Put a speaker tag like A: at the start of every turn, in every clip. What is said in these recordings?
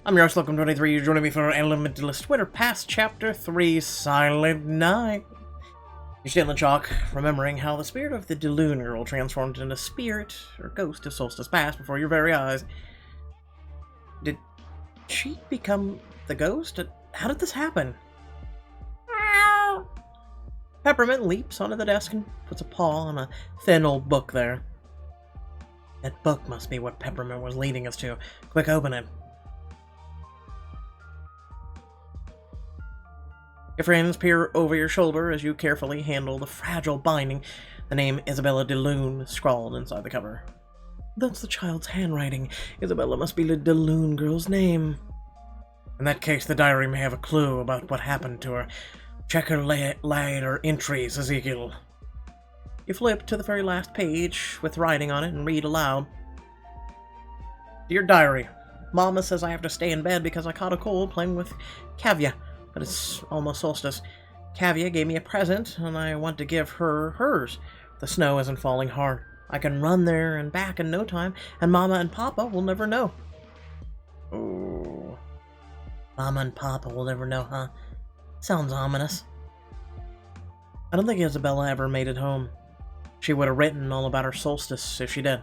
A: I'm your host, Welcome23. You're joining me for Elementalist Twitter past Chapter 3, Silent Night. You're still in shock, remembering how the spirit of the Deloon girl transformed into spirit or ghost of Solstice past before your very eyes. Did she become the ghost? How did this happen? Peppermint leaps onto the desk and puts a paw on a thin old book there. That book must be what Peppermint was leading us to. Quick, open it. Your friends peer over your shoulder as you carefully handle the fragile binding. The name Isabella Deloon scrawled inside the cover. That's the child's handwriting. Isabella must be the Deloon girl's name. In that case, the diary may have a clue about what happened to her. Check her later entries, Ezekiel. You flip to the very last page with writing on it and read aloud. Dear diary, Mama says I have to stay in bed because I caught a cold playing with Kavya. But it's almost solstice. Kavya gave me a present, and I want to give her hers. The snow isn't falling hard. I can run there and back in no time, and Mama and Papa will never know. Oh. Mama and Papa will never know, huh? Sounds ominous. I don't think Isabella ever made it home. She would have written all about her solstice if she did.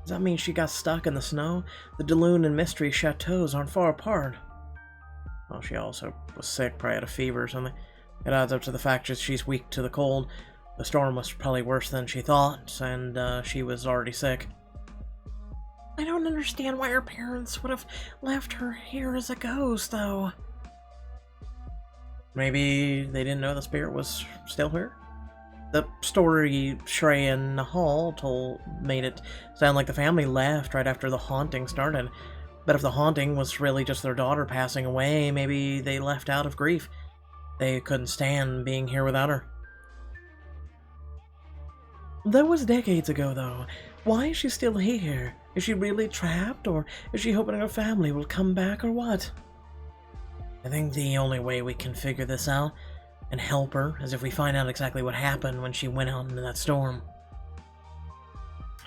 A: Does that mean she got stuck in the snow? The Deloon and Mystery chateaus aren't far apart. Well, she also was sick, probably had a fever or something. It adds up to the fact that she's weak to the cold. The storm was probably worse than she thought, and she was already sick. I don't understand why her parents would have left her here as a ghost, though. Maybe they didn't know the spirit was still here? The story Shrey and Nahal made it sound like the family left right after the haunting started. But if the haunting was really just their daughter passing away, maybe they left out of grief. They couldn't stand being here without her. That was decades ago, though. Why is she still here? Is she really trapped, or is she hoping her family will come back, or what? I think the only way we can figure this out and help her is if we find out exactly what happened when she went out into that storm.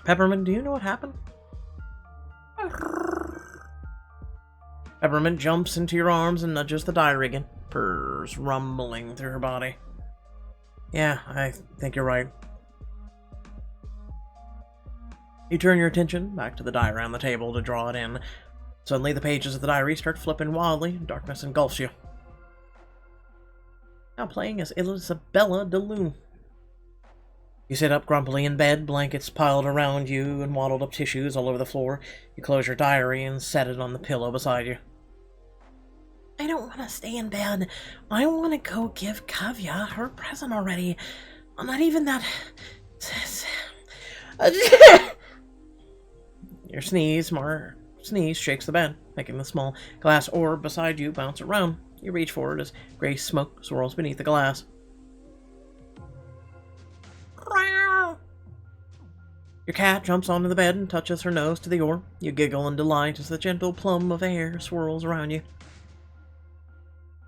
A: Peppermint, do you know what happened? Peppermint jumps into your arms and nudges the diary again, purrs rumbling through her body. Yeah, I think you're right. You turn your attention back to the diary on the table to draw it in. Suddenly the pages of the diary start flipping wildly, and darkness engulfs you. Now playing as Isabella Deloon. You sit up grumpily in bed, blankets piled around you and waddled up tissues all over the floor. You close your diary and set it on the pillow beside you. I don't want to stay in bed. I want to go give Kavya her present already. I'm not even that... Your sneeze shakes the bed, making the small glass orb beside you bounce around. You reach forward as gray smoke swirls beneath the glass. Your cat jumps onto the bed and touches her nose to the orb. You giggle in delight as the gentle plum of air swirls around you.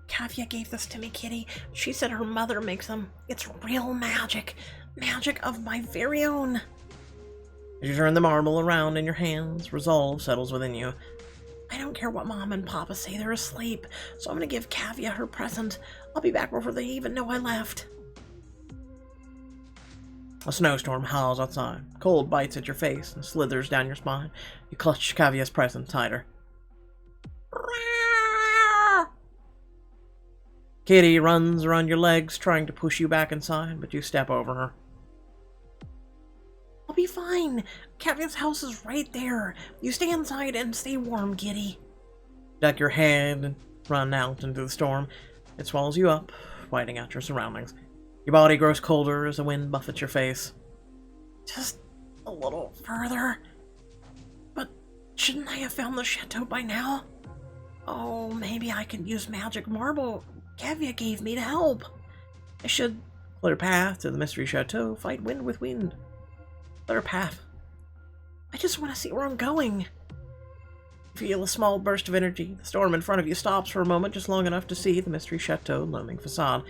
A: Kavya gave this to me, Kitty. She said her mother makes them. It's real magic. Magic of my very own. As you turn the marble around in your hands, resolve settles within you. I don't care what Mom and Papa say, they're asleep, so I'm gonna give Kavya her present. I'll be back before they even know I left. A snowstorm howls outside. Cold bites at your face and slithers down your spine. You clutch Kavya's present tighter. Kitty runs around your legs, trying to push you back inside, but you step over her. I'll be fine. Kavya's house is right there. You stay inside and stay warm, Kitty. Duck your head and run out into the storm. It swallows you up, whiting out your surroundings. Your body grows colder as the wind buffets your face. Just a little further. But shouldn't I have found the chateau by now? Oh, maybe I could use magic marble Kavya gave me to help. I should clear path to the mystery chateau, fight wind with wind. Clear path. I just want to see where I'm going. Feel a small burst of energy. The storm in front of you stops for a moment, just long enough to see the mystery chateau looming facade.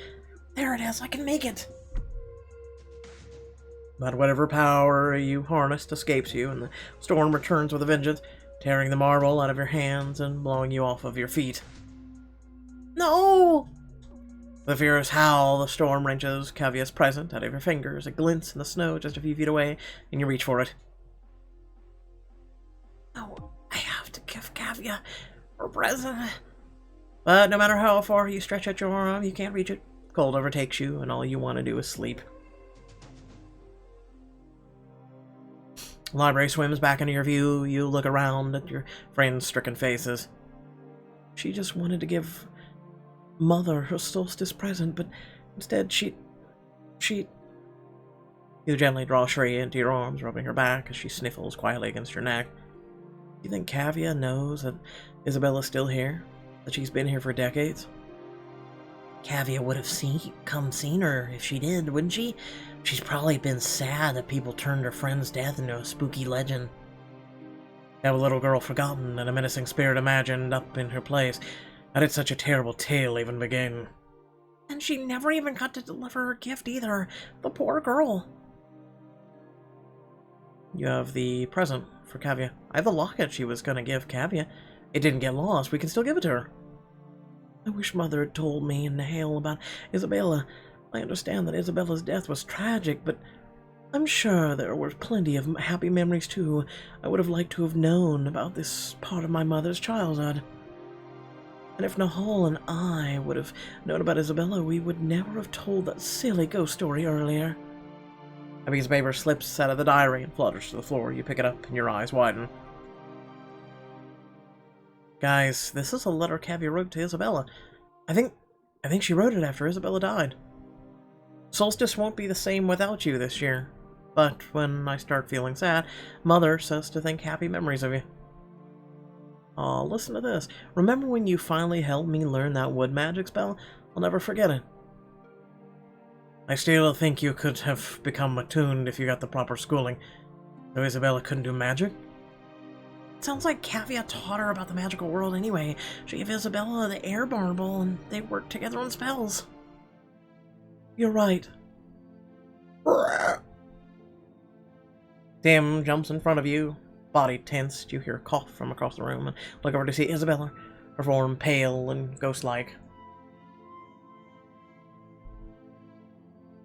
A: There it is, I can make it. But whatever power you harnessed escapes you, and the storm returns with a vengeance. tearing the marble out of your hands and blowing you off of your feet. No! With a furious howl, the storm wrenches Cavia's present out of your fingers. It glints in the snow just a few feet away, and you reach for it. Oh, I have to give Cavia her present. But no matter how far you stretch out your arm, you can't reach it. Cold overtakes you, and all you want to do is sleep. The library swims back into your view. You look around at your friends' stricken faces. She just wanted to give Mother her Solstice present, but instead she... You gently draw Shreya into your arms, rubbing her back as she sniffles quietly against your neck. You think Cavia knows that Isabella's still here? That she's been here for decades? Cavia would have seen her if she did, wouldn't she? She's probably been sad that people turned her friend's death into a spooky legend. Have a little girl forgotten and a menacing spirit imagined up in her place. How did such a terrible tale even begin? And she never even got to deliver her gift either. The poor girl. You have the present for Cavia. I have the locket she was going to give Cavia. It didn't get lost. We can still give it to her. I wish Mother had told me and Hale about Isabella. I understand that Isabella's death was tragic, but I'm sure there were plenty of happy memories too. I would have liked to have known about this part of my mother's childhood. And if Nahal and I would have known about Isabella, we would never have told that silly ghost story earlier. A piece of paper slips out of the diary and flutters to the floor. You pick it up and your eyes widen. Guys, this is a letter Cavia wrote to Isabella. I think she wrote it after Isabella died. Solstice won't be the same without you this year. But when I start feeling sad, Mother says to think happy memories of you. Aw, listen to this. Remember when you finally helped me learn that wood magic spell? I'll never forget it. I still think you could have become attuned if you got the proper schooling. Though Isabella couldn't do magic? Sounds like Cavia taught her about the magical world anyway. She gave Isabella the air marble and they worked together on spells. You're right. Tim jumps in front of you, body tensed. You hear a cough from across the room and look over to see Isabella, her form pale and ghost-like.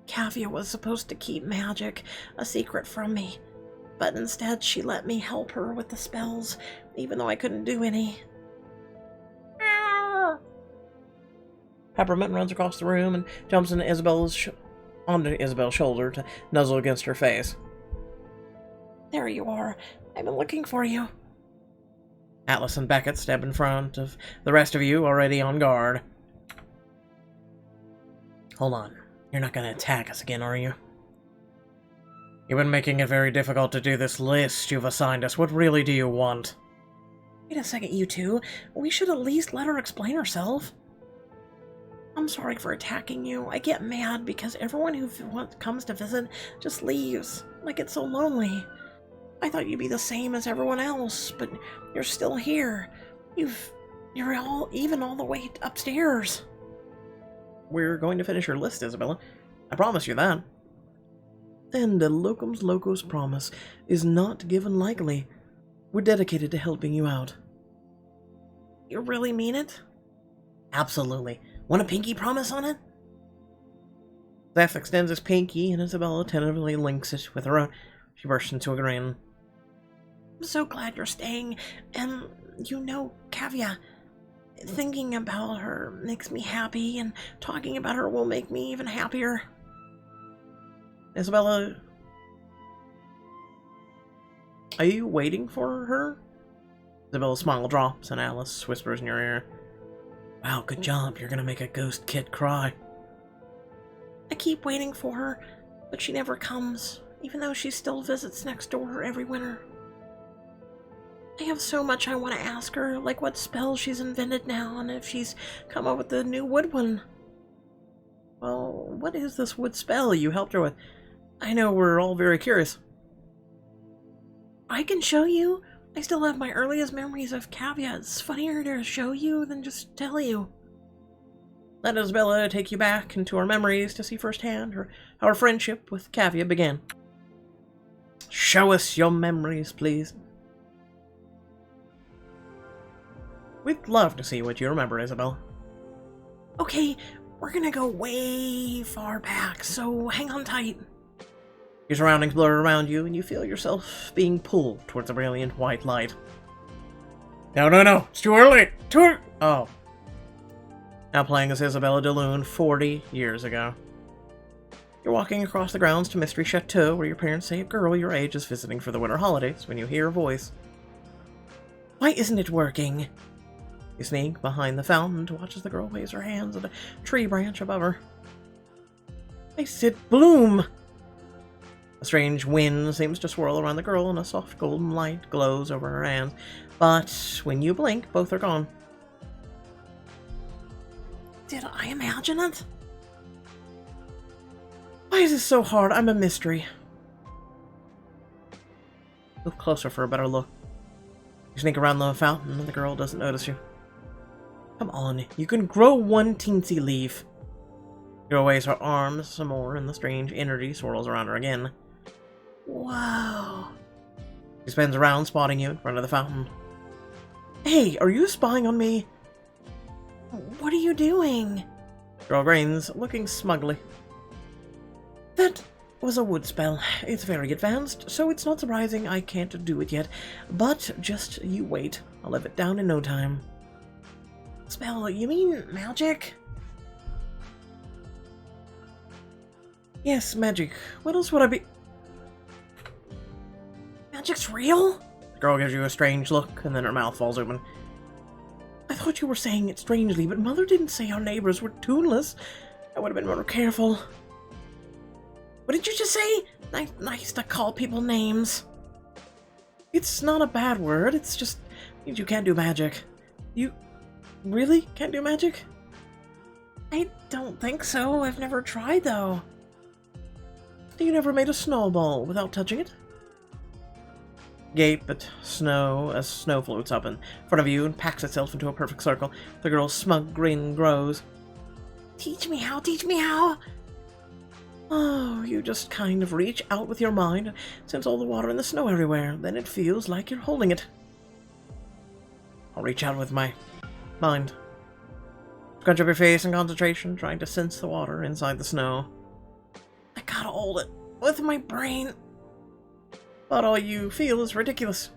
A: Cavia was supposed to keep magic a secret from me, but instead she let me help her with the spells, even though I couldn't do any. Peppermint runs across the room and jumps onto Isabel's shoulder to nuzzle against her face. There you are. I've been looking for you. Atlas and Beckett step in front of the rest of you, already on guard. Hold on. You're not going to attack us again, are you? You've been making it very difficult to do this list you've assigned us. What really do you want? Wait a second, you two. We should at least let her explain herself. I'm sorry for attacking you. I get mad because everyone who comes to visit just leaves. Like it's so lonely. I thought you'd be the same as everyone else, but you're still here. You're all the way upstairs. We're going to finish your list, Isabella. I promise you that. Then the Locum's Locos promise is not given lightly. We're dedicated to helping you out. You really mean it? Absolutely. Want a pinky promise on it? Zeph extends his pinky, and Isabella tentatively links it with her own. She bursts into a grin. I'm so glad you're staying, and you know, Cavia, thinking about her makes me happy, and talking about her will make me even happier. Isabella, are you waiting for her? Isabella's smile drops, and Alice whispers in your ear. Wow, good job. You're gonna make a ghost kid cry. I keep waiting for her, but she never comes, even though she still visits next door every winter. I have so much I want to ask her, like what spell she's invented now, and if she's come up with a new wood one. Well, what is this wood spell you helped her with? I know we're all very curious. I can show you. I still have my earliest memories of Cavia. It's funnier to show you than just tell you. Let Isabella take you back into our memories to see firsthand how our friendship with Cavia began. Show us your memories, please. We'd love to see what you remember, Isabel. Okay, we're gonna go way far back, so hang on tight. Your surroundings blur around you, and you feel yourself being pulled towards a brilliant white light. No, it's too early! Oh. Now playing as Isabella DeLune 40 years ago. You're walking across the grounds to Mystery Chateau, where your parents say a girl your age is visiting for the winter holidays, when you hear a voice. Why isn't it working? You sneak behind the fountain to watch as the girl waves her hands at a tree branch above her. I said bloom! A strange wind seems to swirl around the girl, and a soft golden light glows over her hands. But when you blink, both are gone. Did I imagine it? Why is this so hard? I'm a mystery. Move closer for a better look. You sneak around the fountain, and the girl doesn't notice you. Come on, you can grow one teensy leaf. The girl waves her arms some more, and the strange energy swirls around her again. Whoa. She spins around, spotting you in front of the fountain. Hey, are you spying on me? What are you doing? The girl grins, looking smugly. That was a wood spell. It's very advanced, so it's not surprising I can't do it yet. But just you wait. I'll live it down in no time. Spell? You mean magic? Yes, magic. What else would I be? Magic's real? The girl gives you a strange look, and then her mouth falls open. I thought you were saying it strangely, but Mother didn't say our neighbors were tuneless. I would have been more careful. What did you just say? Nice to call people names. It's not a bad word, it's just means you can't do magic. You really can't do magic? I don't think so. I've never tried, though. You never made a snowball without touching it? Gape at snow as snow floats up in front of you and packs itself into a perfect circle. The girl's smug grin grows. Teach me how, teach me how! Oh, you just kind of reach out with your mind and sense all the water and the snow everywhere. Then it feels like you're holding it. I'll reach out with my mind. Scrunch up your face in concentration, trying to sense the water inside the snow. I gotta hold it with my brain. But all you feel is ridiculous.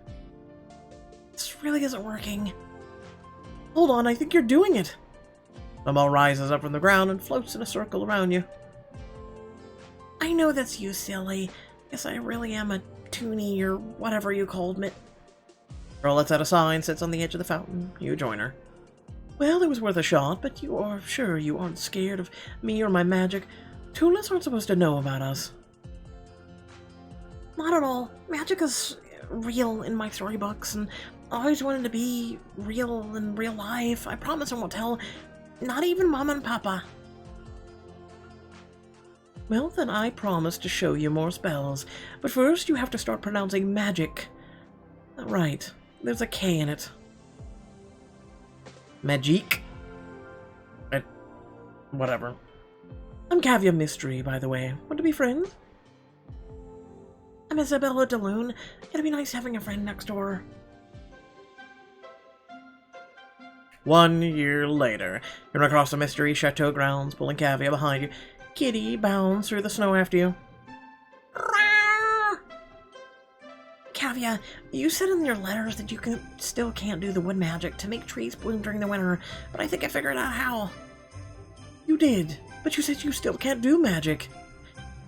A: This really isn't working. Hold on, I think you're doing it. The ball rises up from the ground and floats in a circle around you. I know that's you, silly. Guess I really am a toonie or whatever you called me. Girl lets out a sigh and sits on the edge of the fountain. You join her. Well, it was worth a shot, but you are sure you aren't scared of me or my magic. Toonless aren't supposed to know about us. Not at all. Magic is real in my storybooks, and I always wanted to be real in real life. I promise I won't tell. Not even Mom and Papa. Well, then I promise to show you more spells. But first, you have to start pronouncing magic. Right. There's a K in it. Magique? Whatever. I'm Kavia Mystery, by the way. Want to be friends? I'm Isabella DeLune. It'd be nice having a friend next door. 1 year later, you run across the Mystery Chateau grounds, pulling Kavia behind you. Kitty bounds through the snow after you. Kavia, you said in your letters that you still can't do the wood magic to make trees bloom during the winter, but I think I figured out how. You did, but you said you still can't do magic.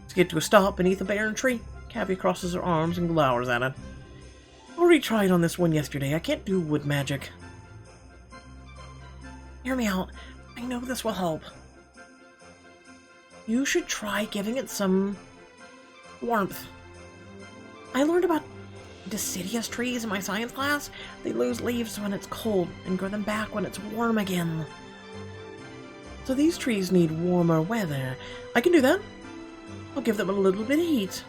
A: To get to a stop beneath a barren tree, Kavia crosses her arms and glowers at it. I already tried on this one yesterday. I can't do wood magic. Hear me out. I know this will help. You should try giving it some warmth. I learned about deciduous trees in my science class. They lose leaves when it's cold and grow them back when it's warm again. So these trees need warmer weather. I can do that. I'll give them a little bit of heat.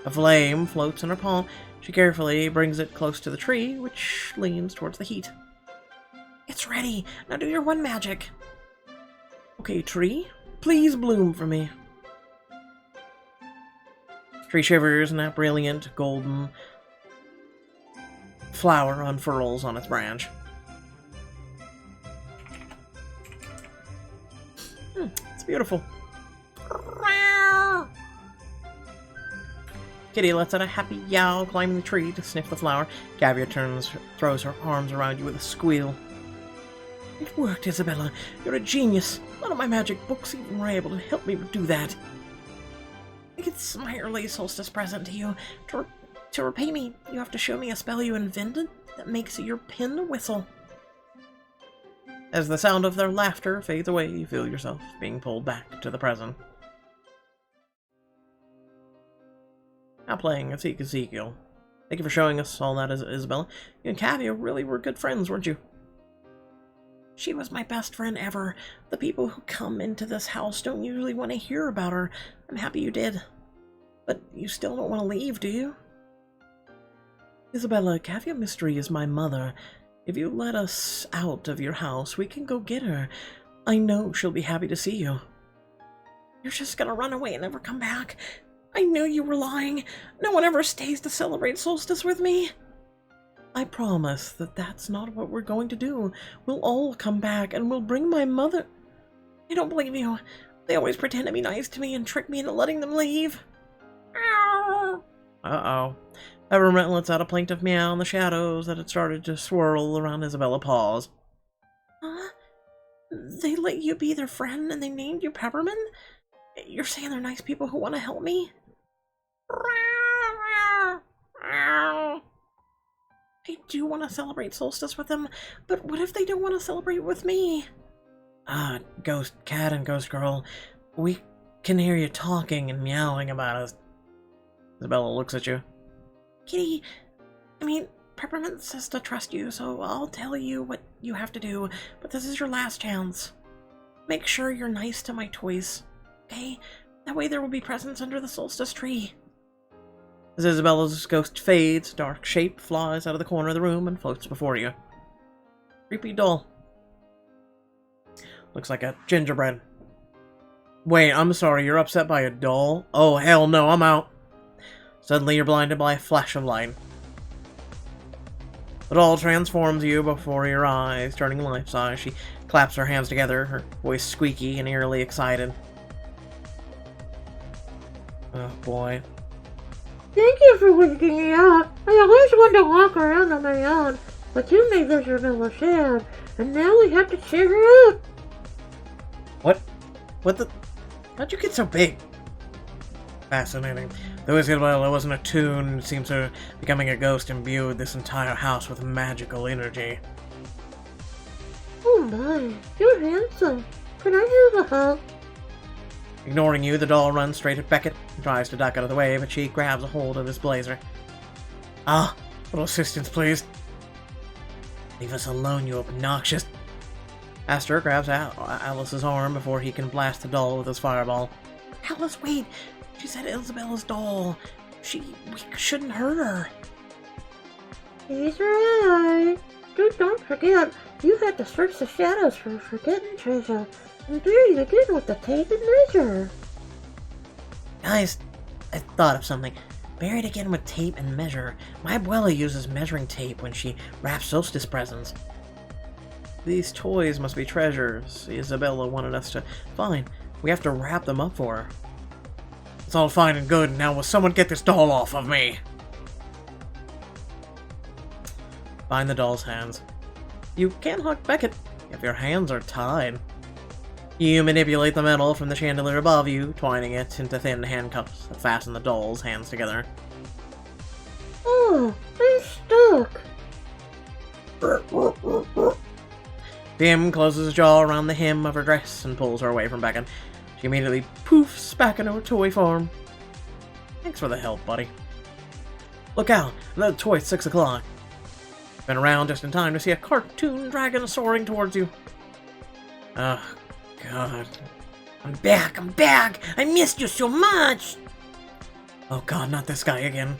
A: A flame floats in her palm. She carefully brings it close to the tree, which leans towards the heat. It's ready. Now do your one magic. Okay, tree, please bloom for me. Tree shivers and that brilliant golden flower unfurls on its branch. It's beautiful. Kitty lets out a happy yowl, climbing the tree to sniff the flower. Gavia throws her arms around you with a squeal. It worked, Isabella. You're a genius. None of my magic books even were able to help me do that. It's my early solstice present to you. To repay me, you have to show me a spell you invented that makes your pin whistle. As the sound of their laughter fades away, you feel yourself being pulled back to the present. Now playing Ezekiel. Thank you for showing us all that, Isabella. You and Gavia really were good friends, weren't you? She was my best friend ever. The people who come into this house don't usually want to hear about her. I'm happy you did. But you still don't want to leave, do you? Isabella, Gavia Mystery is my mother. If you let us out of your house, we can go get her. I know she'll be happy to see you. You're just gonna run away and never come back? I knew you were lying. No one ever stays to celebrate Solstice with me. I promise that that's not what we're going to do. We'll all come back, and we'll bring my mother... I don't believe you. They always pretend to be nice to me and trick me into letting them leave. Uh-oh. Peppermint lets out a plaintive meow in the shadows that had started to swirl around Isabella's paws. Huh? They let you be their friend, and they named you Peppermint? You're saying they're nice people who want to help me? I do want to celebrate Solstice with them, but what if they don't want to celebrate with me? Ghost Cat and Ghost Girl, we can hear you talking and meowing about us. Isabella looks at you. Kitty, Peppermint says to trust you, so I'll tell you what you have to do, but this is your last chance. Make sure you're nice to my toys, okay? That way there will be presents under the Solstice tree. As Isabella's ghost fades, a dark shape flies out of the corner of the room and floats before you. Creepy doll. Looks like a gingerbread. Wait, I'm sorry, you're upset by a doll? Oh, hell no, I'm out. Suddenly you're blinded by a flash of light. The doll transforms you before your eyes, turning life-size. She claps her hands together, her voice squeaky and eerily excited. Oh, boy.
B: Thank you for waking me up. I always wanted to walk around on my own, but you made Isabella sad, and now we have to cheer her up.
A: What the? How'd you get so big? Fascinating. Though Isabella wasn't attuned, it seems her becoming a ghost imbued this entire house with magical energy.
B: Oh my, you're handsome. Can I have a hug?
A: Ignoring you, the doll runs straight at Beckett and tries to duck out of the way, but she grabs a hold of his blazer. Ah, little assistance, please. Leave us alone, you obnoxious. Aster grabs Alice's arm before he can blast the doll with his fireball. Alice, wait! She said Isabella's doll. We shouldn't hurt her.
B: He's right. Dude, don't forget, you had to search the shadows for forgotten treasure. And buried again with the tape and measure.
A: Guys, I thought of something. Buried again with tape and measure. My abuela uses measuring tape when she wraps Solstice presents. These toys must be treasures Isabella wanted us to find. We have to wrap them up for her. It's all fine and good. Now will someone get this doll off of me? Bind the doll's hands. You can't hug Beckett if your hands are tied. You manipulate the metal from the chandelier above you, twining it into thin handcuffs that fasten the doll's hands together.
B: Oh, I'm stuck.
A: Tim closes his jaw around the hem of her dress and pulls her away from Beckett. She immediately poofs back into her toy form. Thanks for the help, buddy. Look out, another toy at 6 o'clock. Been around just in time to see a cartoon dragon soaring towards you. Ugh. God. I'm back! I missed you so much! Oh god, not this guy again.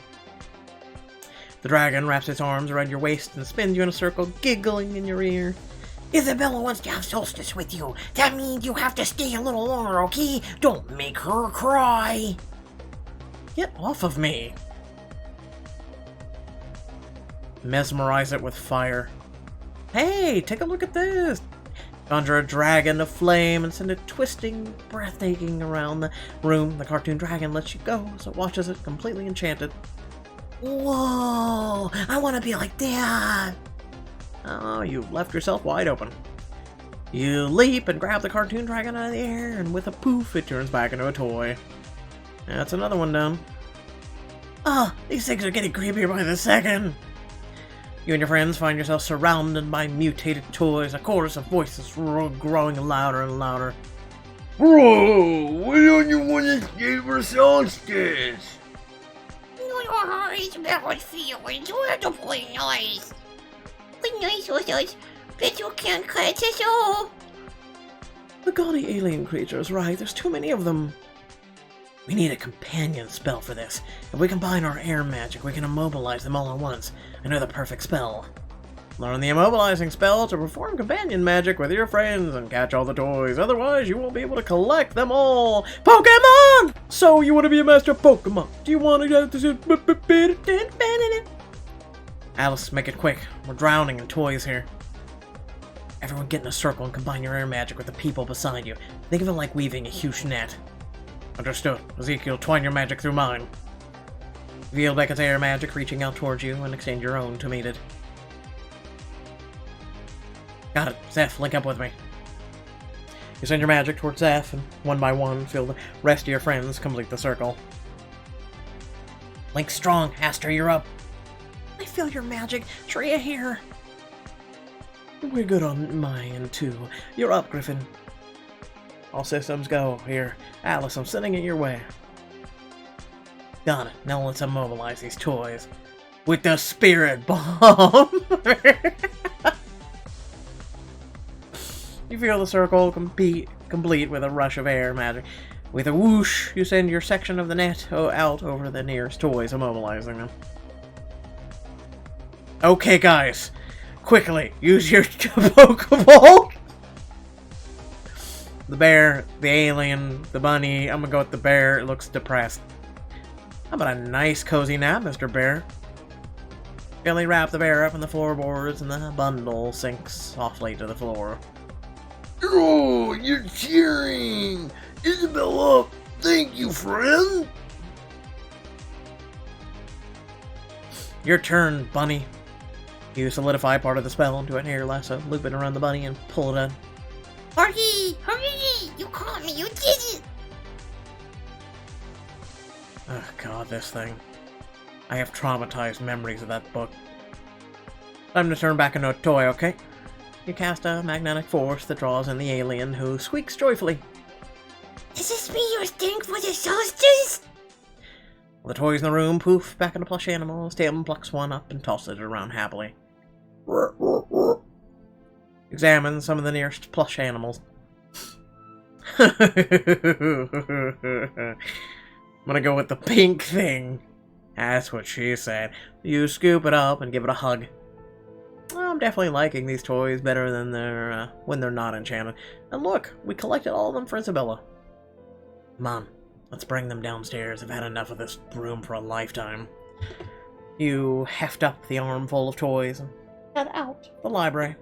A: The dragon wraps its arms around your waist and spins you in a circle, giggling in your ear. Isabella wants to have Solstice with you. That means you have to stay a little longer, okay? Don't make her cry. Get off of me. Mesmerize it with fire. Hey, take a look at this. Conjure a dragon of flame and send it twisting, breathtaking around the room. The cartoon dragon lets you go, so it watches it completely enchanted. Whoa! I want to be like that! Oh, you've left yourself wide open. You leap and grab the cartoon dragon out of the air, and with a poof, it turns back into a toy. That's another one down. Ah, these things are getting creepier by the second! You and your friends find yourself surrounded by mutated toys, a chorus of voices growing louder and louder.
C: Bro, why don't you want to stay for Solstice?
D: No, Isabella feelings. We have to play nice. Play nice with us, but you can't catch us all.
A: The gaudy alien creature's right, there's too many of them. We need a companion spell for this. If we combine our air magic, we can immobilize them all at once. I know the perfect spell. Learn the immobilizing spell to perform companion magic with your friends and catch all the toys. Otherwise, you won't be able to collect them all. Pokemon! So, you want to be a master of Pokemon? Do you want to... Alice, make it quick. We're drowning in toys here. Everyone get in a circle and combine your air magic with the people beside you. Think of it like weaving a huge net. Understood. Ezekiel, twine your magic through mine. Reveal Beckett's air magic, reaching out towards you, and extend your own to meet it. Got it. Zeph, link up with me. You send your magic towards Zeph, and one by one, feel the rest of your friends complete the circle. Link strong. Aster, you're up. I feel your magic. Shreya here. We're good on my end, too. You're up, Griffin. All systems go. Here, Alice, I'm sending it your way. Got it. Now let's immobilize these toys. With the spirit bomb! You feel the circle complete with a rush of air magic. With a whoosh, you send your section of the net out over the nearest toys, immobilizing them. Okay, guys. Quickly, use your Pokeball! The bear, the alien, the bunny. I'm gonna go with the bear. It looks depressed. How about a nice cozy nap, Mr. Bear? Gently wrap the bear up in the floorboards and the bundle sinks softly to the floor.
C: Oh, you're cheering! Isabella, thank you, friend!
A: Your turn, bunny. You solidify part of the spell into an air lasso, loop it around the bunny, and pull it in.
D: Hurry! Hurry! You caught me! You did it!
A: Oh god, this thing. I have traumatized memories of that book. Time to turn back into a toy, okay? You cast a magnetic force that draws in the alien, who squeaks joyfully.
D: Is this me you're staying for the Solstice?
A: The toys in the room poof back into plush animals. Tim plucks one up and tosses it around happily. Examine some of the nearest plush animals. I'm gonna go with the pink thing. That's what she said. You scoop it up and give it a hug. I'm definitely liking these toys better than when they're not enchanted. And look, we collected all of them for Isabella. Come on, let's bring them downstairs. I've had enough of this room for a lifetime. You heft up the armful of toys and head out the library.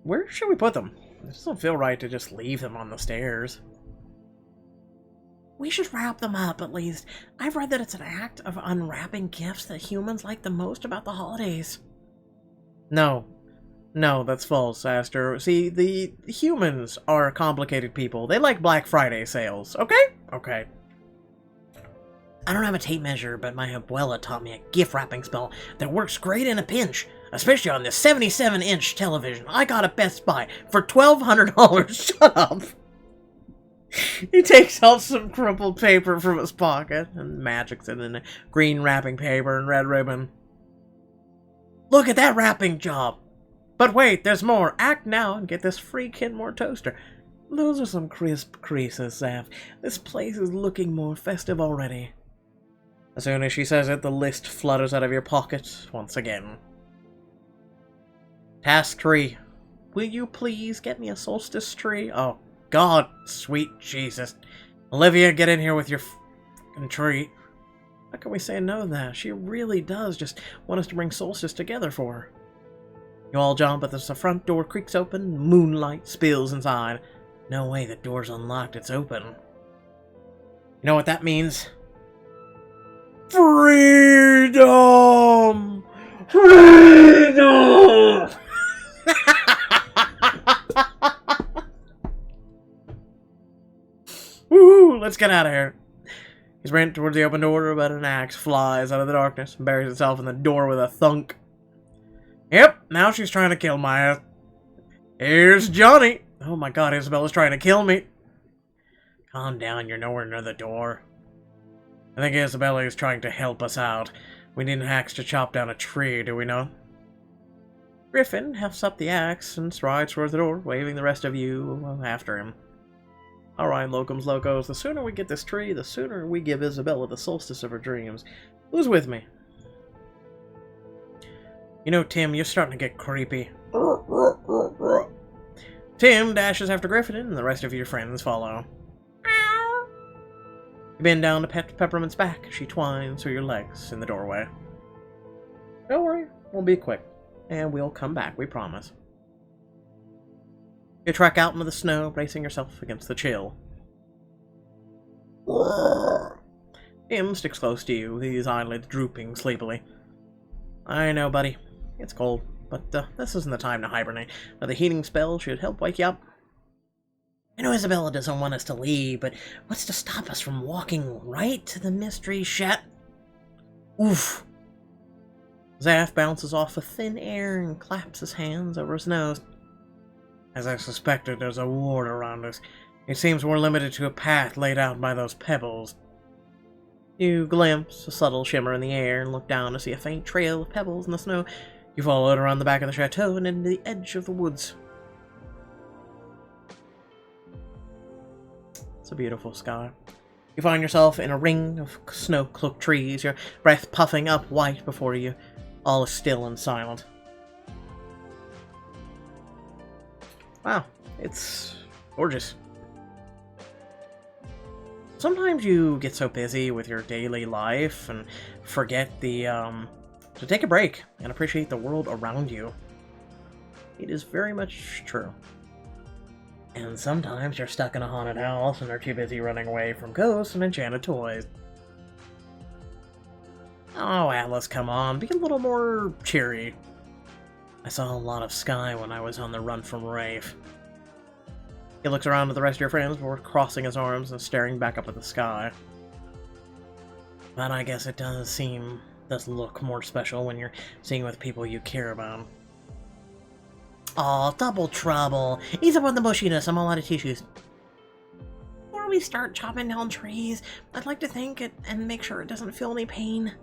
A: Where should we put them? It doesn't feel right to just leave them on the stairs. We should wrap them up, at least. I've read that it's an act of unwrapping gifts that humans like the most about the holidays. No. No, that's false, Aster. See, the humans are complicated people. They like Black Friday sales, okay? Okay. I don't have a tape measure, but my abuela taught me a gift wrapping spell that works great in a pinch. Especially on this 77-inch television I got at Best Buy for $1,200. Shut up! He takes out some crumpled paper from his pocket and magics it in a green wrapping paper and red ribbon. Look at that wrapping job! But wait, there's more! Act now and get this free Kenmore toaster. Those are some crisp creases, Zeph. This place is looking more festive already. As soon as she says it, the list flutters out of your pocket once again. Task 3. Will you please get me a solstice tree? Oh, God, sweet Jesus. Olivia, get in here with your f***ing tree. How can we say no to that? She really does just want us to bring Solstice together for her. You all jump as the front door creaks open, moonlight spills inside. No way, the door's unlocked, it's open. You know what that means? Freedom! Freedom! Woohoo! Let's get out of here. He sprints towards the open door, but an axe flies out of the darkness and buries itself in the door with a thunk. Yep, now she's trying to kill my ass. Here's Johnny. Oh my god, Isabella's trying to kill me. Calm down, you're nowhere near the door. I think Isabella is trying to help us out. We need an axe to chop down a tree, do we not? Griffin hefts up the axe and strides towards the door, waving the rest of you after him. Alright, locums locos, the sooner we get this tree, the sooner we give Isabella the solstice of her dreams. Who's with me? You know, Tim, you're starting to get creepy. Tim dashes after Griffin, and the rest of your friends follow. You bend down to pet Peppermint's back as she twines through your legs in the doorway. Don't worry, we'll be quick, and we'll come back, we promise. You trek out into the snow, bracing yourself against the chill. Tim sticks close to you, his eyelids drooping sleepily. I know, buddy. It's cold, but this isn't the time to hibernate. The heating spell should help wake you up. I know Isabella doesn't want us to leave, but what's to stop us from walking right to the mystery shack? Oof. Zaf bounces off the thin air and claps his hands over his nose. As I suspected, there's a ward around us. It seems we're limited to a path laid out by those pebbles. You glimpse a subtle shimmer in the air and look down to see a faint trail of pebbles in the snow. You follow it around the back of the chateau and into the edge of the woods. It's a beautiful sky. You find yourself in a ring of snow-cloaked trees, your breath puffing up white before you. All is still and silent. Wow, it's gorgeous. Sometimes you get so busy with your daily life and forget to take a break and appreciate the world around you. It is very much true. And sometimes you're stuck in a haunted house and are too busy running away from ghosts and enchanted toys. Oh, Atlas, come on, be a little more cheery. I saw a lot of sky when I was on the run from Rafe. He looks around at the rest of your friends before crossing his arms and staring back up at the sky. But I guess it does look more special when you're seeing with people you care about. Aw, double trouble. Ease up on the bushiness, I'm all out of tissues. Before we start chopping down trees, I'd like to thank it and make sure it doesn't feel any pain.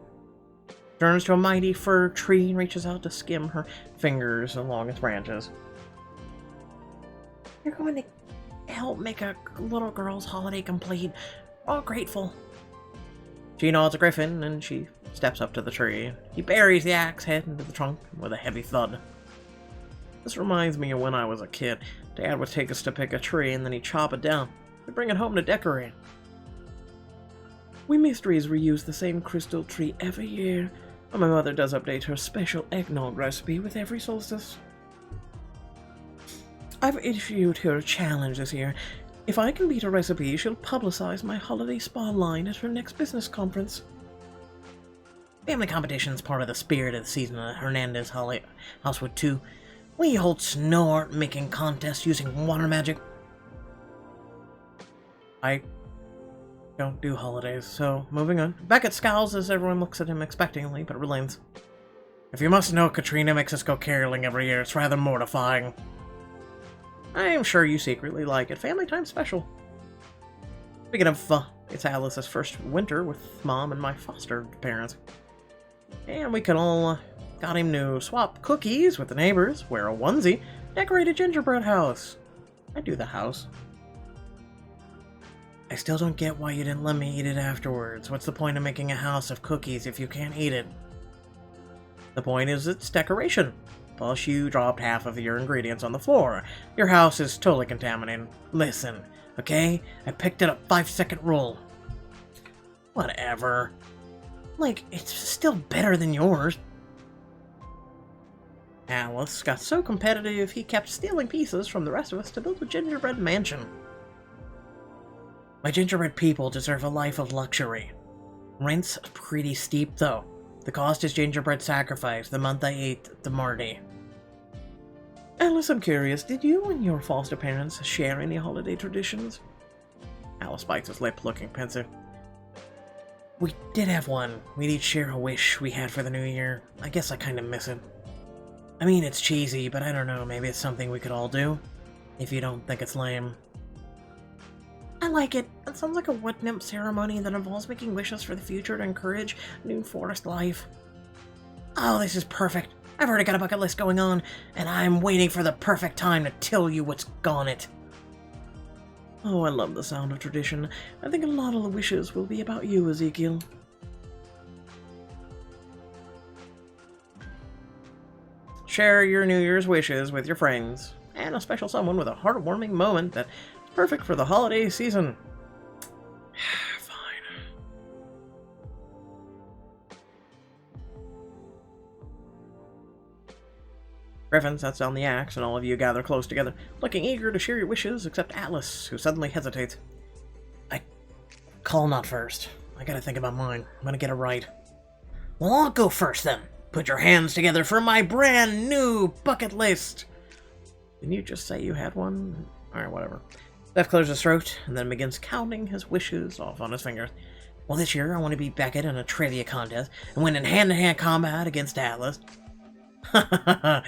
A: Turns to a mighty fir tree and reaches out to skim her fingers along its branches. You're going to help make a little girl's holiday complete. All grateful. She nods at Griffin and she steps up to the tree. He buries the axe head into the trunk with a heavy thud. This reminds me of when I was a kid. Dad would take us to pick a tree and then he'd chop it down. We'd bring it home to decorate. We mysteries reuse the same crystal tree every year. And my mother does update her special eggnog recipe with every solstice. I've issued her a challenge this year. If I can beat her recipe, she'll publicize my holiday spa line at her next business conference. Family competition's part of the spirit of the season at Hernandez Housewood 2. We hold snow art making contests using water magic. I don't do holidays, so moving on. Beckett scowls as everyone looks at him expectantly, but relents. If you must know, Katrina makes us go caroling every year. It's rather mortifying. I am sure you secretly like it. Family time special. Speaking of, it's Alice's first winter with Mom and my foster parents. And we could all got him to swap cookies with the neighbors, wear a onesie, decorate a gingerbread house. I do the house. I still don't get why you didn't let me eat it afterwards. What's the point of making a house of cookies if you can't eat it? The point is it's decoration. Plus you dropped half of your ingredients on the floor. Your house is totally contaminated. Listen, okay? I picked it up 5-second rule. Whatever. Like, it's still better than yours. Alice got so competitive he kept stealing pieces from the rest of us to build a gingerbread mansion. My gingerbread people deserve a life of luxury. Rent's pretty steep, though. The cost is gingerbread sacrifice the month I ate the Marty. Alice, I'm curious, did you and your foster parents share any holiday traditions? Alice bites his lip, looking pensive. We did have one. We'd each share a wish we had for the new year. I guess I kind of miss it. I mean, it's cheesy, but I don't know, maybe it's something we could all do, if you don't think it's lame. I like it. It sounds like a wood nymph ceremony that involves making wishes for the future to encourage new forest life. Oh, this is perfect. I've already got a bucket list going on, and I'm waiting for the perfect time to tell you what's gone it. Oh, I love the sound of tradition. I think a lot of the wishes will be about you, Ezekiel. Share your New Year's wishes with your friends, and a special someone with a heartwarming moment that's perfect for the holiday season. Fine. Griffin sets down the axe, and all of you gather close together, looking eager to share your wishes, except Atlas, who suddenly hesitates. Call not first. I gotta think about mine. I'm gonna get it right. Well, I'll go first then. Put your hands together for my brand new bucket list. Didn't you just say you had one? Alright, whatever. Steph clears his throat and then begins counting his wishes off on his fingers. Well, this year I want to beat Beckett in a trivia contest and win in hand-to-hand combat against Atlas. I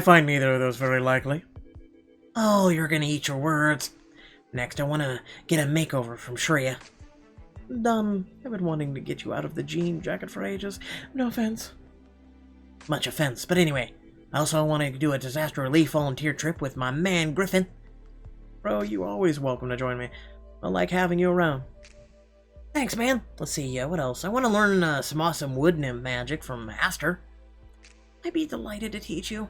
A: find neither of those very likely. Oh, you're gonna eat your words. Next, I want to get a makeover from Shreya. Done. I've been wanting to get you out of the jean jacket for ages. No offense. Much offense, but anyway. I also want to do a disaster relief volunteer trip with my man Griffin. Bro, you always welcome to join me. I like having you around. Thanks, man. Let's see, what else? I want to learn some awesome wood nymph magic from Master. I'd be delighted to teach you.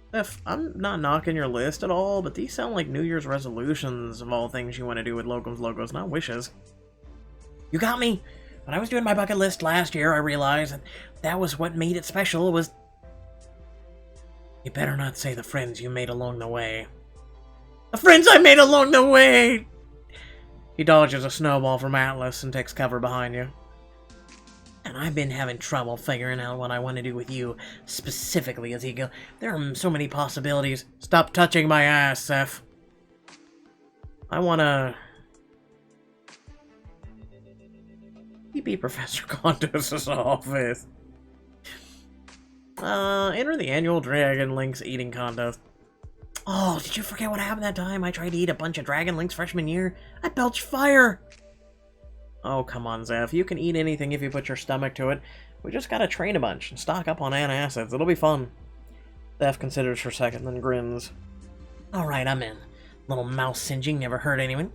A: Steph, I'm not knocking your list at all, but these sound like New Year's resolutions of all things you want to do with Locum's logos, not wishes. You got me. When I was doing my bucket list last year, I realized that was what made it special. It was... You better not say the friends you made along the way. The friends I made along the way! He dodges a snowball from Atlas and takes cover behind you. And I've been having trouble figuring out what I want to do with you, specifically, Ezekiel. There are so many possibilities. Stop touching my ass, Seth. I wanna... You be Professor Condos's office. Enter the annual Dragon Links eating contest. Oh, did you forget what happened that time I tried to eat a bunch of Dragon Links freshman year? I belched fire! Oh, come on, Zeph. You can eat anything if you put your stomach to it. We just gotta train a bunch and stock up on antacids. It'll be fun. Zeph considers for a second, then grins. Alright, I'm in. Little mouse singeing never hurt anyone.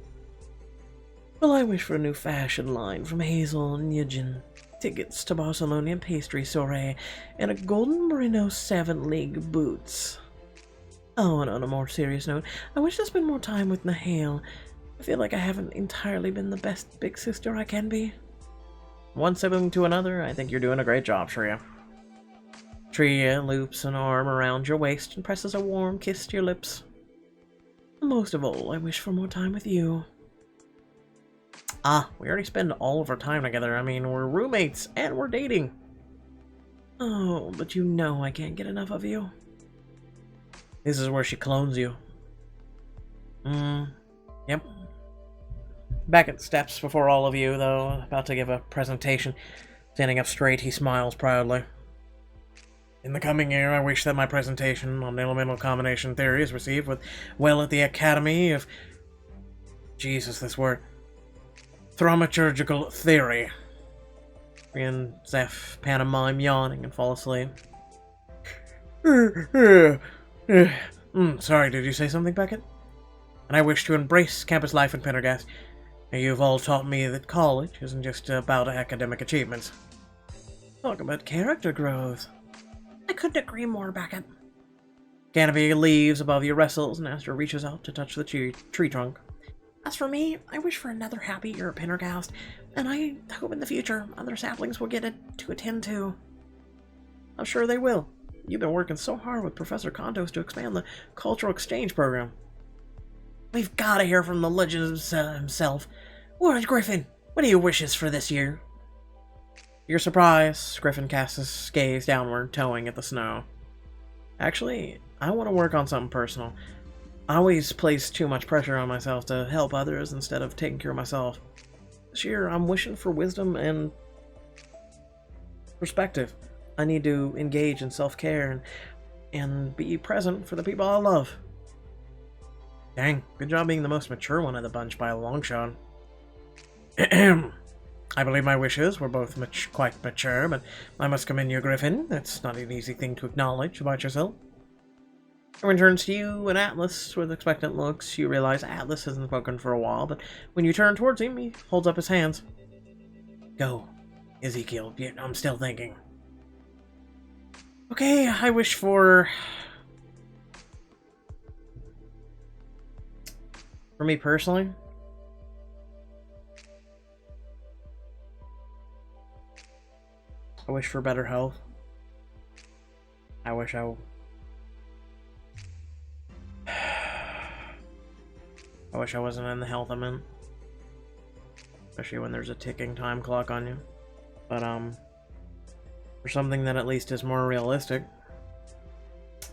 A: Well, I wish for a new fashion line from Hazel and Eugen. Tickets to Barcelona pastry soiree, and a golden merino 7-league boots. Oh, and on a more serious note, I wish to spend more time with Nahale. I feel like I haven't entirely been the best big sister I can be. One sibling to another, I think you're doing a great job, Shreya. Shreya loops an arm around your waist and presses a warm kiss to your lips. Most of all, I wish for more time with you. Ah, we already spend all of our time together. I mean, we're roommates, and we're dating. Oh, but you know I can't get enough of you. This is where she clones you. Yep. Beckett steps before all of you, though, about to give a presentation. Standing up straight, he smiles proudly. In the coming year, I wish that my presentation on elemental combination theory is received with well at the Academy of... Jesus, this word. Thaumaturgical theory. And Zeph pantomime yawning and fall asleep. Sorry, did you say something, Beckett? And I wish to embrace campus life in Pendergast. You've all taught me that college isn't just about academic achievements. Talk about character growth. I couldn't agree more, Beckett. Canopy leaves above you wrestles, and Astor reaches out to touch the tree trunk. As for me, I wish for another happy year at Pendergast, and I hope in the future other saplings will get it to attend to. I'm sure they will. you've been working so hard with Professor Contos to expand the cultural exchange program. We've got to hear from the legend himself. Lord Griffin, what are your wishes for this year? To your surprise, Griffin casts his gaze downward, towing at the snow. Actually, I want to work on something personal. I always place too much pressure on myself to help others instead of taking care of myself. This year, I'm wishing for wisdom and perspective. I need to engage in self-care and be present for the people I love. Dang, good job being the most mature one of the bunch by a long shot. I believe my wishes were both quite mature, but I must commend you, Griffin. That's not an easy thing to acknowledge about yourself. Everyone turns to you and Atlas with expectant looks. You realize Atlas hasn't spoken for a while, but when you turn towards him, he holds up his hands. Go, Ezekiel. I'm still thinking. Okay, I wish for me personally, I wish for better health. I wish I wasn't in the health I'm in. Especially when there's a ticking time clock on you. But, for something that at least is more realistic,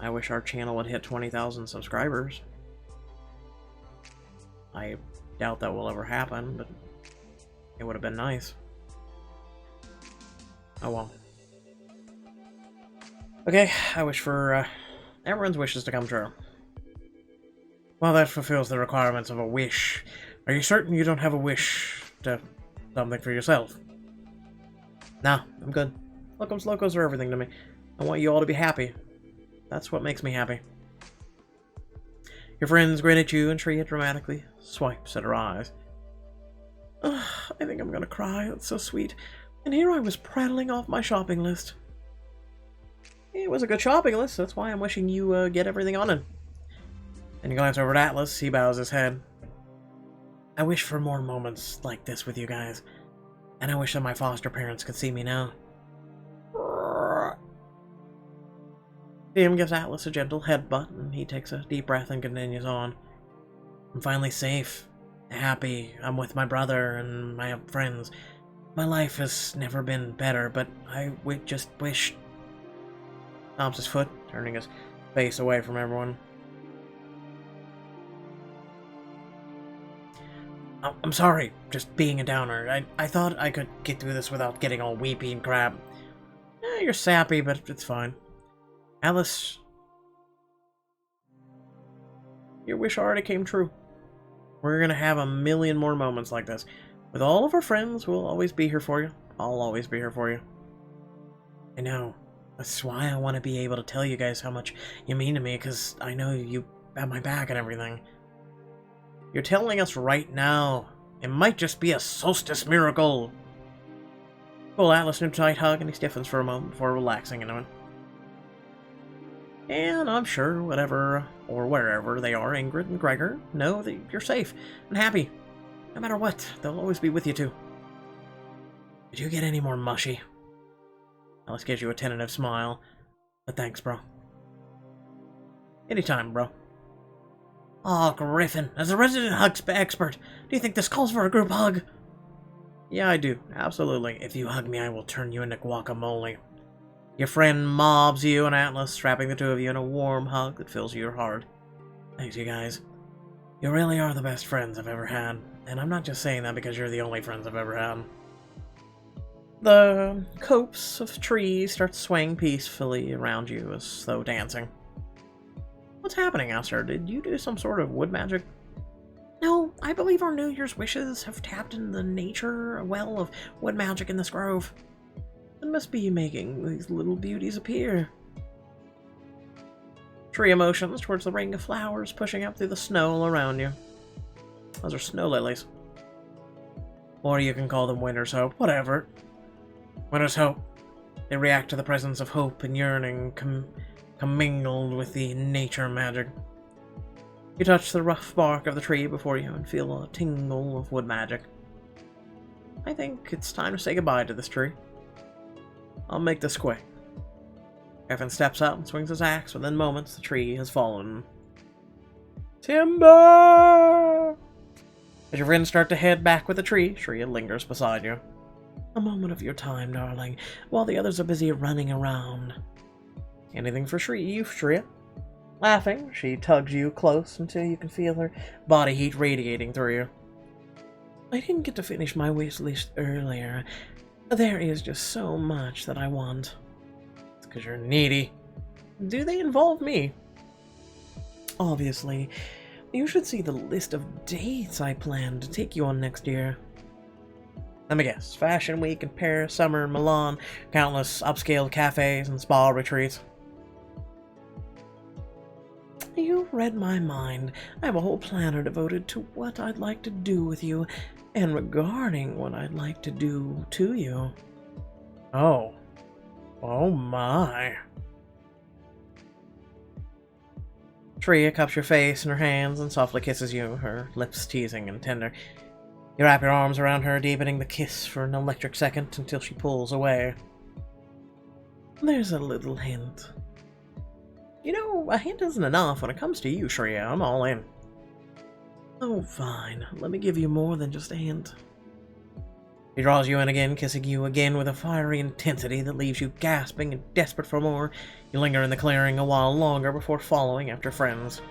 A: I wish our channel would hit 20,000 subscribers. I doubt that will ever happen, but it would have been nice. Oh well. Okay, I wish for everyone's wishes to come true. Well, that fulfills the requirements of a wish. Are you certain you don't have a wish to something for yourself? Nah, I'm good. Locums are everything to me. I want you all to be happy. That's what makes me happy. Your friends grin at you and Tria dramatically swipes at her eyes. Ugh, I think I'm gonna cry. That's so sweet. And here I was prattling off my shopping list. It was a good shopping list, that's why I'm wishing you get everything on it. And you glance over at Atlas, he bows his head. I wish for more moments like this with you guys. And I wish that my foster parents could see me now. Tim gives Atlas a gentle headbutt, and he takes a deep breath and continues on. I'm finally safe, happy, I'm with my brother and my friends. My life has never been better, but I just wish... Stomps his foot, turning his face away from everyone. I'm sorry, just being a downer. I thought I could get through this without getting all weepy and crab. You're sappy, but it's fine. Alice, your wish already came true. We're gonna have a million more moments like this. With all of our friends, we'll always be here for you. I'll always be here for you. I know. That's why I want to be able to tell you guys how much you mean to me, because I know you have my back and everything. You're telling us right now. It might just be a Solstice miracle. Pull Atlas into a tight hug, and he stiffens for a moment before relaxing into it. And I'm sure whatever or wherever they are, Ingrid and Gregor know that you're safe and happy. No matter what, they'll always be with you too. Did you get any more mushy? Alice gives you a tentative smile. But thanks, bro. Anytime, bro. Aw, Griffin, as a resident hug expert, do you think this calls for a group hug? Yeah, I do. Absolutely. If you hug me, I will turn you into guacamole. Your friend mobs you and Atlas, trapping the two of you in a warm hug that fills your heart. Thanks, you guys. You really are the best friends I've ever had. And I'm not just saying that because you're the only friends I've ever had. The copse of trees start swaying peacefully around you as though dancing. What's happening, Aster? Did you do some sort of wood magic? No, I believe our New Year's wishes have tapped into the nature well of wood magic in this grove. It must be making these little beauties appear. Tree motions towards the ring of flowers pushing up through the snow around you. Those are snow lilies. Or you can call them winter's hope, whatever. Winter's hope. They react to the presence of hope and yearning commingled with the nature magic. You touch the rough bark of the tree before you and feel a tingle of wood magic. I think it's time to say goodbye to this tree. I'll make this quick. Griffin steps up and swings his axe. Within moments, the tree has fallen. Timber! As your friends start to head back with the tree, Shreya lingers beside you. A moment of your time, darling, while the others are busy running around. Anything for Shreya? Laughing, she tugs you close until you can feel her body heat radiating through you. I didn't get to finish my wish list earlier. There is just so much that I want. It's because you're needy. Do they involve me? Obviously. You should see the list of dates I plan to take you on next year. Let me guess. Fashion Week in Paris, summer in Milan, countless upscale cafes and spa retreats. You read my mind. I have a whole planner devoted to what I'd like to do with you, and regarding what I'd like to do to you. Oh. Oh my. Shreya cups your face in her hands and softly kisses you, her lips teasing and tender. You wrap your arms around her, deepening the kiss for an electric second until she pulls away. There's a little hint. You know, a hint isn't enough when it comes to you, Shreya. I'm all in. Oh, fine. Let me give you more than just a hint. He draws you in again, kissing you again with a fiery intensity that leaves you gasping and desperate for more. You linger in the clearing a while longer before following after friends.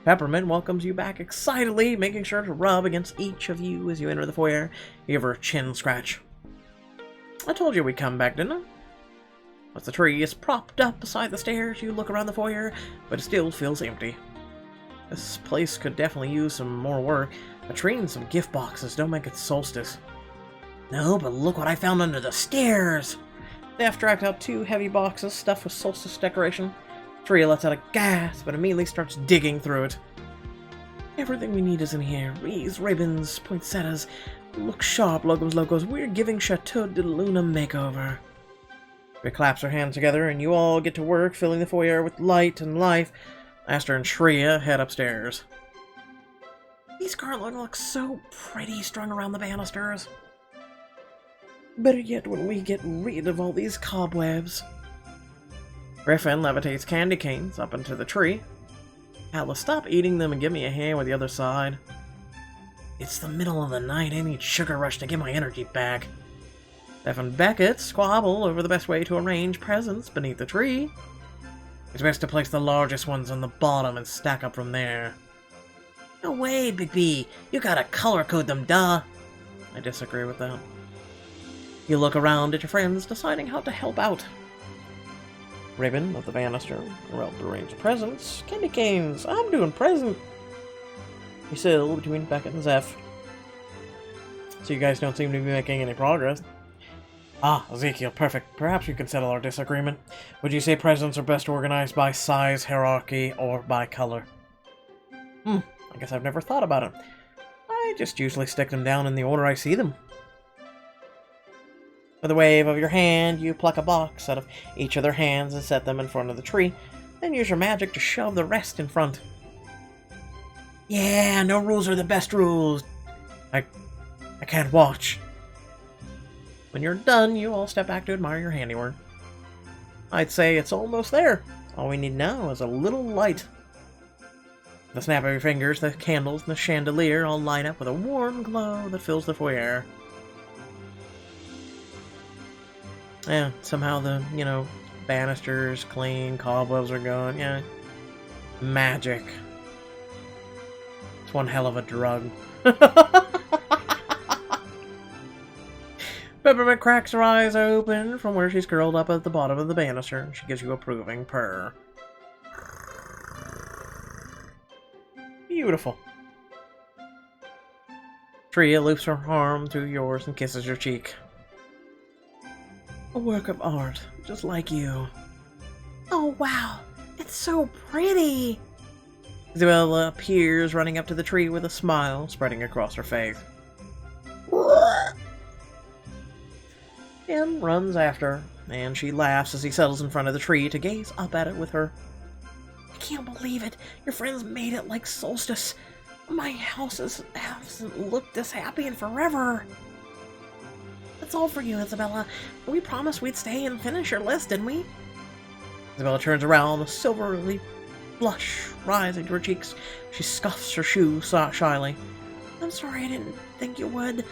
A: Peppermint welcomes you back excitedly, making sure to rub against each of you as you enter the foyer. You give her a chin scratch. I told you we'd come back, didn't I? As the tree is propped up beside the stairs, you look around the foyer, but it still feels empty. This place could definitely use some more work. A tree and some gift boxes don't make it Solstice. No, but look what I found under the stairs! Theft drags out 2 heavy boxes stuffed with Solstice decoration. Tree lets out a gasp, but immediately starts digging through it. Everything we need is in here. Wreaths, ribbons, poinsettias. Look sharp, logos. We're giving Chateau de Luna makeover. She claps her hands together, and you all get to work, filling the foyer with light and life. Aster and Shreya head upstairs. These garlands look so pretty strung around the banisters. Better yet when we get rid of all these cobwebs. Griffin levitates candy canes up into the tree. Atlas, stop eating them and give me a hand with the other side. It's the middle of the night. I need sugar rush to get my energy back. Steph and Beckett squabble over the best way to arrange presents beneath the tree. It's best to place the largest ones on the bottom and stack up from there. No way, Big B. You gotta color code them, duh. I disagree with that. You look around at your friends, deciding how to help out. Ribbon of the banister. We're out to arrange presents. Candy canes. I'm doing present. You still between Beckett and Zeph. So you guys don't seem to be making any progress. Ah, Ezekiel, perfect. Perhaps we can settle our disagreement. Would you say presents are best organized by size, hierarchy, or by color? I guess I've never thought about it. I just usually stick them down in the order I see them. With a wave of your hand, you pluck a box out of each of their hands and set them in front of the tree. Then use your magic to shove the rest in front. Yeah, no rules are the best rules. I can't watch. When you're done, you all step back to admire your handiwork. I'd say it's almost there. All we need now is a little light. With the snap of your fingers, the candles and the chandelier all light up with a warm glow that fills the foyer. Yeah, somehow the, banisters clean, cobwebs are gone. Yeah. Magic. It's one hell of a drug. Peppermint cracks her eyes open from where she's curled up at the bottom of the banister. She gives you a approving purr. Beautiful. Tria loops her arm through yours and kisses your cheek. A work of art, just like you.
B: Oh, wow. It's so pretty.
A: Isabella appears running up to the tree with a smile spreading across her face. And runs after, and she laughs as he settles in front of the tree to gaze up at it with her. I can't believe it. Your friends made it like Solstice. My house hasn't looked this happy in forever. It's all for you, Isabella. We promised we'd stay and finish your list, didn't we? Isabella turns around, a silvery blush rising to her cheeks. She scuffs her shoe shyly. I'm sorry, I didn't think you would.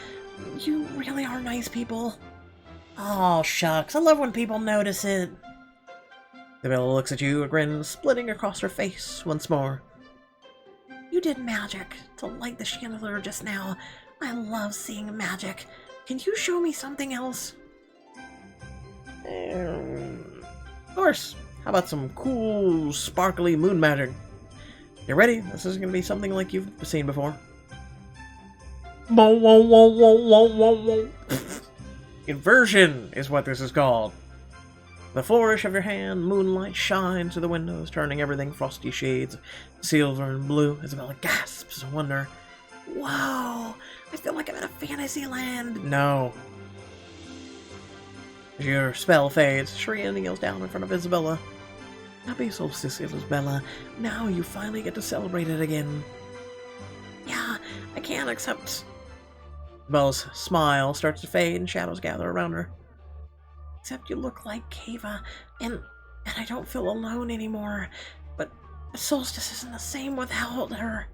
A: You really are nice people. Oh, shucks. I love when people notice it. Isabella looks at you, a grin splitting across her face once more. You did magic to light the chandelier just now. I love seeing magic. Can you show me something else? Of course. How about some cool, sparkly moon magic? You ready? This is going to be something like you've seen before. Inversion is what this is called. The flourish of your hand, moonlight shines through the windows, turning everything frosty shades of silver and blue. Isabella gasps in wonder. Wow, I feel like I'm in a fantasy land. No. As your spell fades, Shreya kneels down in front of Isabella. Happy Solstice, Isabella. Now you finally get to celebrate it again. Yeah, I can't accept. Isabella's smile starts to fade and shadows gather around her. Except you look like Kava, and I don't feel alone anymore. But Solstice isn't the same without her.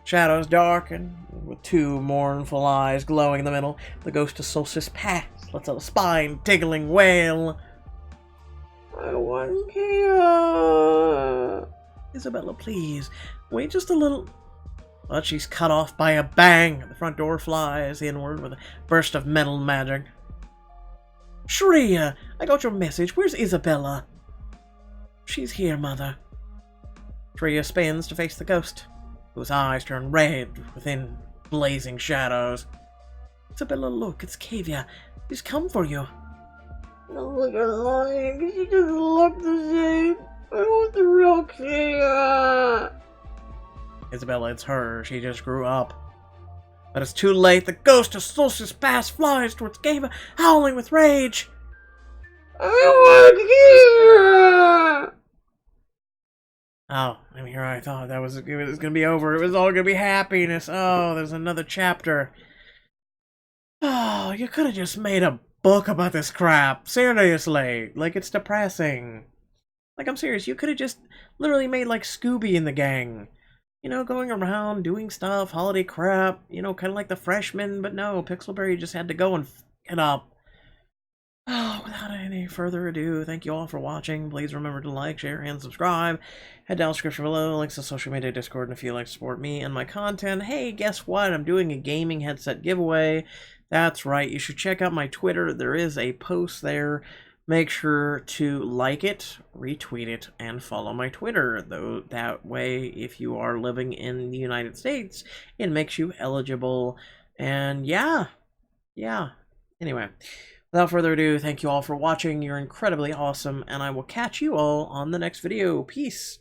A: Shadows darken, with two mournful eyes glowing in the middle. The ghost of Solstice passes, lets out a spine-tickling wail. I want Kava. Isabella, please, wait just a little. But she's cut off by a bang. The front door flies inward with a burst of metal magic. Shreya, I got your message. Where's Isabella? She's here, Mother. Shreya spins to face the ghost, whose eyes turn red within blazing shadows. Isabella, look, it's Kavia. She's come for you.
B: No, you're lying. She doesn't look the same. I want the real Kavia.
A: Isabella, it's her. She just grew up. But it's too late. The ghost of Solstice Past flies towards Kava, howling with rage.
B: I want Kavia.
A: Oh, I'm here. I thought it was going to be over. It was all going to be happiness. Oh, there's another chapter. Oh, you could have just made a book about this crap. Seriously. Like, it's depressing. Like, I'm serious. You could have just literally made, like, Scooby and the gang. You know, going around, doing stuff, holiday crap. You know, kind of like the freshmen. But no, Pixelberry just had to go and f it up. Oh, without any further ado, thank you all for watching. Please remember to like, share, and subscribe. Head down the description below, links to social media, Discord, and if you'd like to support me and my content. Hey, guess what? I'm doing a gaming headset giveaway. That's right, you should check out my Twitter. There is a post there. Make sure to like it, retweet it, and follow my Twitter. Though that way, if you are living in the United States, it makes you eligible. And yeah. Anyway. Without further ado, thank you all for watching. You're incredibly awesome, and I will catch you all on the next video. Peace!